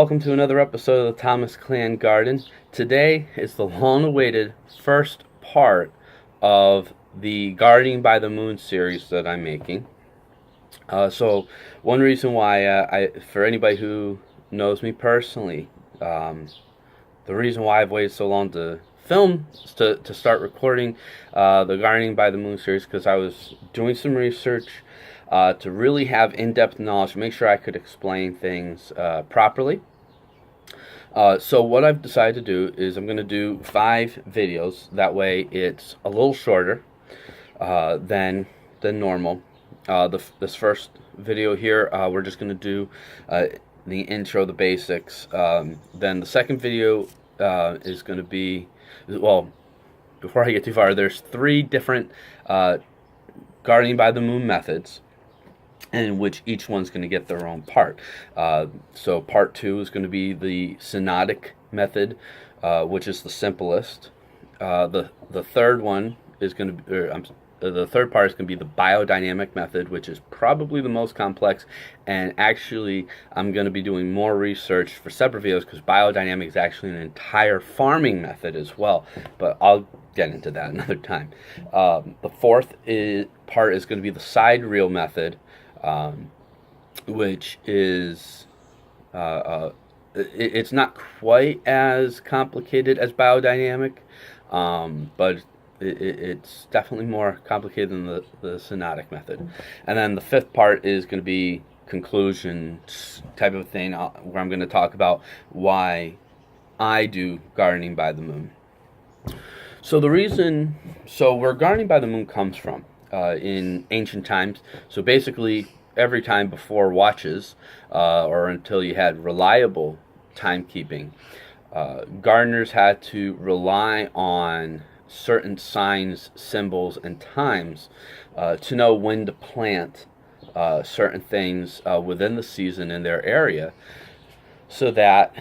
welcome to another episode of the Thomas Clan Garden. Today is the long-awaited first part of the Gardening by the Moon series that I'm making. So one reason why, for anybody who knows me personally, the reason why I've waited so long to film, to start recording the Gardening by the Moon series, because I was doing some research to really have in-depth knowledge, make sure I could explain things properly. So what I've decided to do is I'm going to do 5 videos. That way it's a little shorter than normal. This first video here, we're just going to do the intro, the basics. Then the second video is going to be, well, before I get too far, there's 3 different Gardening by the Moon methods, in which each one's going to get their own part. So part 2 is going to be the synodic method, which is the simplest. The third one is going to be, the third part is going to be the biodynamic method, which is probably the most complex. And actually, I'm going to be doing more research for separate videos, because biodynamic is actually an entire farming method as well. But I'll get into that another time. The fourth part is going to be the side reel method, which is it's not quite as complicated as biodynamic, but it's definitely more complicated than the synodic method. And then the fifth part is going to be conclusions type of thing, where I'm going to talk about why I do Gardening by the Moon. So where Gardening by the Moon comes from in ancient times, so basically every time before watches, or until you had reliable timekeeping, gardeners had to rely on certain signs, symbols, and times to know when to plant certain things within the season in their area, so that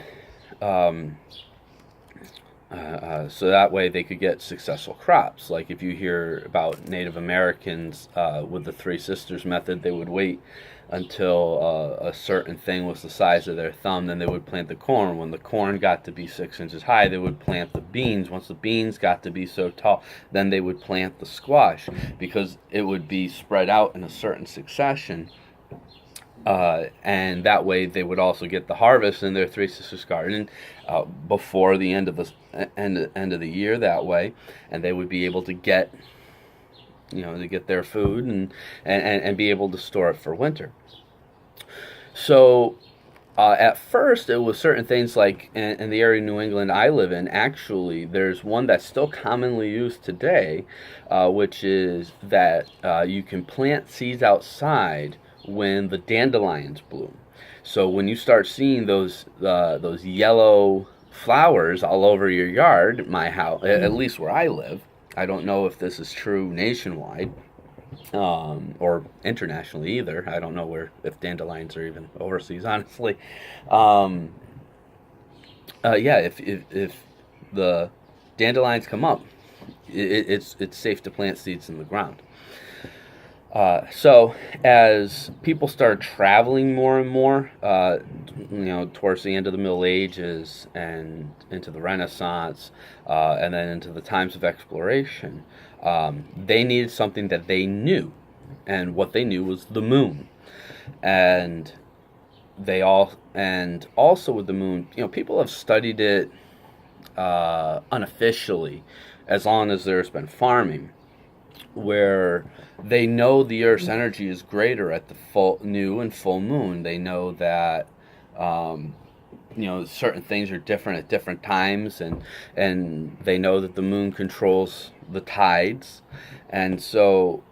way they could get successful crops. Like if you hear about Native Americans with the Three Sisters method, they would wait until a certain thing was the size of their thumb, then they would plant the corn. When the corn got to be 6 inches high, they would plant the beans. Once the beans got to be so tall, then they would plant the squash, because it would be spread out in a certain succession. And that way they would also get the harvest in their Three Sisters garden before the end of the year that way, and they would be able to get their food and be able to store it for winter. So at first it was certain things, like in the area of New England I live in, actually there's one that's still commonly used today, which is that you can plant seeds outside when the dandelions bloom. So when you start seeing those yellow flowers all over your yard, at my house, at least where I live, I don't know if this is true nationwide or internationally either. I don't know if dandelions are even overseas, honestly. If the dandelions come up, it's safe to plant seeds in the ground. So as people started traveling more and more, towards the end of the Middle Ages and into the Renaissance, and then into the times of exploration, they needed something that they knew, and what they knew was the moon. And also with the moon, people have studied it unofficially as long as there's been farming, where they know the Earth's energy is greater at the new and full moon. They know that certain things are different at different times, and they know that the moon controls the tides, and so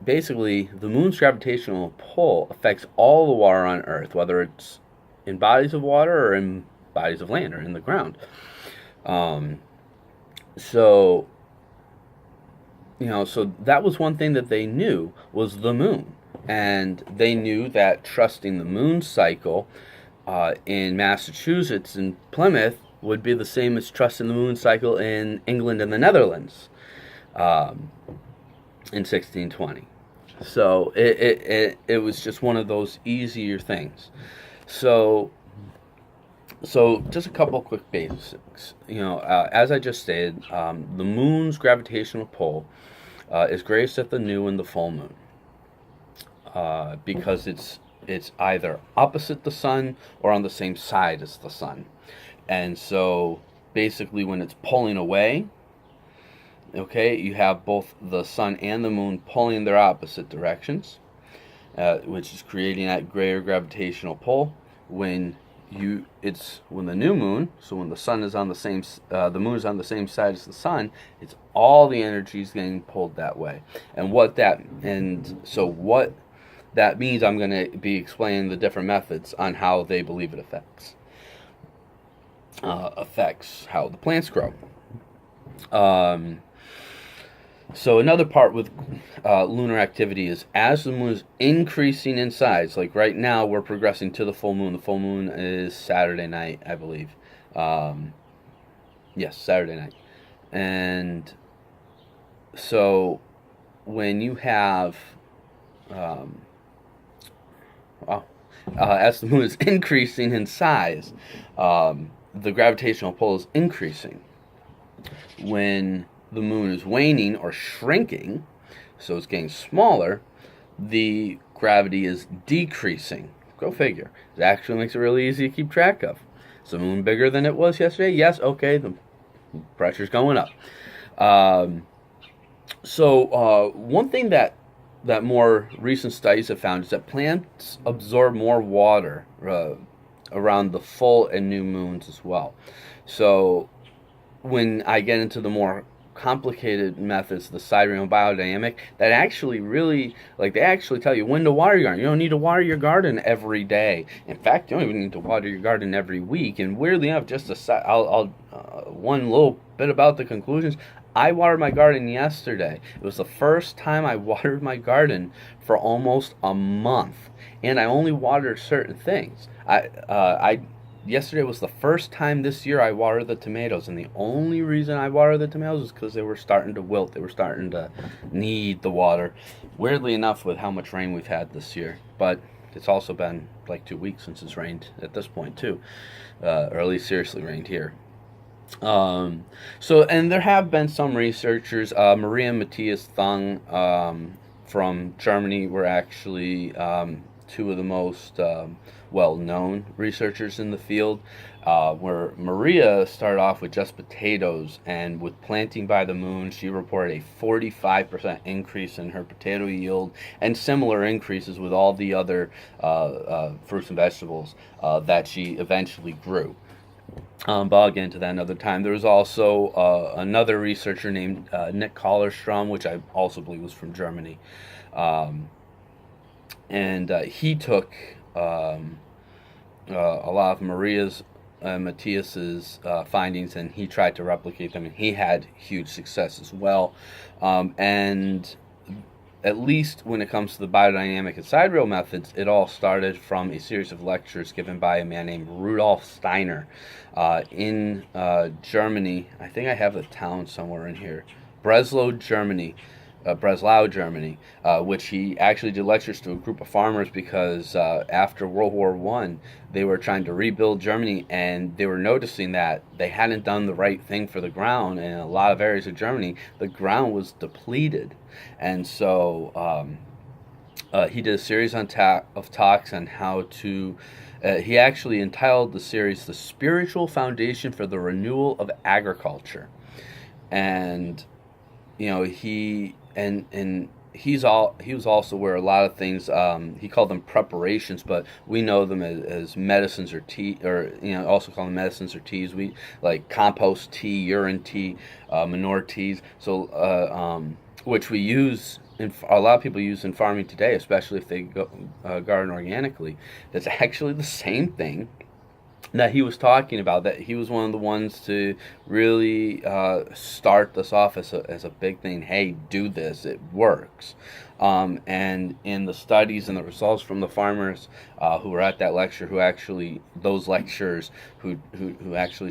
basically the moon's gravitational pull affects all the water on Earth, whether it's in bodies of water or in bodies of land or in the ground. So that was one thing that they knew, was the moon. And they knew that trusting the moon cycle in Massachusetts and Plymouth would be the same as trusting the moon cycle in England and the Netherlands in 1620. So it was just one of those easier things. So So just a couple quick basics. As I just stated, the moon's gravitational pull is greatest at the new and the full moon, because it's either opposite the sun or on the same side as the sun. And so basically when it's pulling away, okay, you have both the sun and the moon pulling in their opposite directions, which is creating that greater gravitational pull. When the new moon, so when the sun is on the same, the moon is on the same side as the sun, it's all the energy is getting pulled that way. And what that means, I'm going to be explaining the different methods on how they believe it affects how the plants grow. So another part with lunar activity is as the moon is increasing in size. Like right now, we're progressing to the full moon. The full moon is Saturday night, I believe. Yes, Saturday night. And so when you have, as the moon is increasing in size, the gravitational pull is increasing. When the moon is waning or shrinking, so it's getting smaller, the gravity is decreasing. Go figure. It actually makes it really easy to keep track of. Is the moon bigger than it was yesterday? Yes, okay, the pressure's going up. One thing that more recent studies have found is that plants absorb more water around the full and new moons as well. So when I get into the more complicated methods, the sidereal biodynamic, that actually really, they actually tell you when to water your garden. You don't need to water your garden every day. In fact, you don't even need to water your garden every week. And weirdly enough, one little bit about the conclusions. I watered my garden yesterday. It was the first time I watered my garden for almost a month, and I only watered certain things. Yesterday was the first time this year I watered the tomatoes, and the only reason I watered the tomatoes was because they were starting to wilt. They were starting to need the water. Weirdly enough, with how much rain we've had this year, but it's also been like 2 weeks since it's rained at this point too, or at least seriously rained here. And there have been some researchers. Maria and Matthias Thung from Germany were actually two of the most well-known researchers in the field, where Maria started off with just potatoes, and with planting by the moon, she reported a 45% increase in her potato yield, and similar increases with all the other fruits and vegetables that she eventually grew. But I'll get into that another time. There was also another researcher named Nick Kollerstrom, which I also believe was from Germany. And he took a lot of Maria's Matthias's findings, and he tried to replicate them, and he had huge success as well. And at least when it comes to the biodynamic and sidereal methods, it all started from a series of lectures given by a man named Rudolf Steiner in Germany. I think I have the town somewhere in here. Breslau, Germany, which he actually did lectures to a group of farmers because after World War I, they were trying to rebuild Germany, and they were noticing that they hadn't done the right thing for the ground. And in a lot of areas of Germany, the ground was depleted. And so he did a series of talks on how to... he actually entitled the series "The Spiritual Foundation for the Renewal of Agriculture." And he was also where a lot of things, he called them preparations, but we know them as medicines or tea, or also call them medicines or teas. We like compost tea, urine tea, manure teas. So which we use, a lot of people use in farming today, especially if they garden organically. That's actually the same thing that he was talking about, that he was one of the ones to really start this off as a big thing. Hey, do this, it works. And in the studies and the results from the farmers who were at that lecture, who actually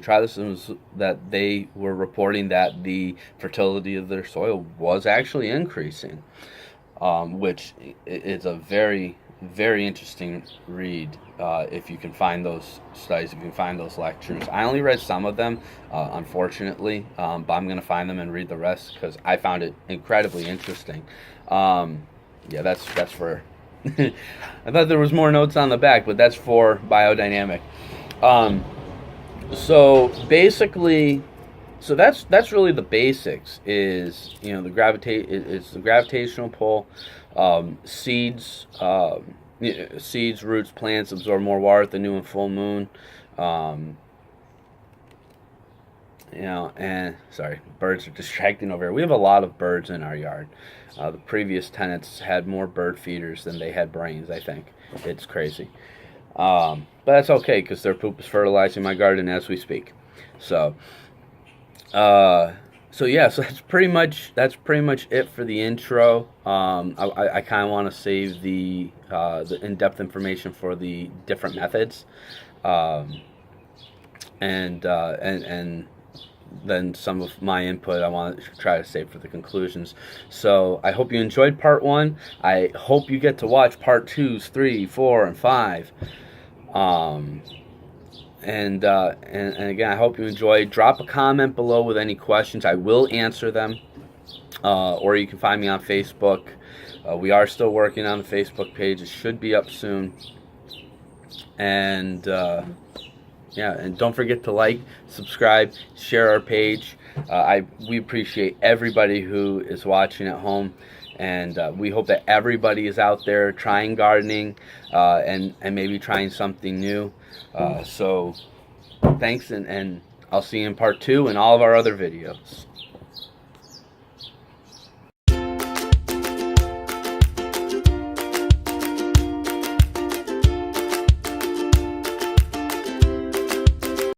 tried this, was that they were reporting that the fertility of their soil was actually increasing, which is a very very interesting read if you can find those studies, if you can find those lectures. I only read some of them, unfortunately, but I'm going to find them and read the rest because I found it incredibly interesting. Yeah, that's for. I thought there was more notes on the back, but that's for biodynamic. So basically, so that's really the basics. Is the it's the gravitational pull. Seeds, seeds, roots, plants absorb more water at the new and full moon. And sorry, birds are distracting over here. We have a lot of birds in our yard. The previous tenants had more bird feeders than they had brains, I think. It's crazy. But that's okay because their poop is fertilizing my garden as we speak. So, yeah, so that's pretty much it for the intro. I kind of want to save the in-depth information for the different methods, and then some of my input I want to try to save for the conclusions. So I hope you enjoyed part 1. I hope you get to watch part 2s, 3, 4, and 5. And again, I hope you enjoyed. Drop a comment below with any questions. I will answer them. Or you can find me on Facebook. We are still working on the Facebook page. It should be up soon. And yeah, and don't forget to like, subscribe, share our page. We appreciate everybody who is watching at home. And we hope that everybody is out there trying gardening and maybe trying something new. So thanks, and I'll see you in part 2 and all of our other videos.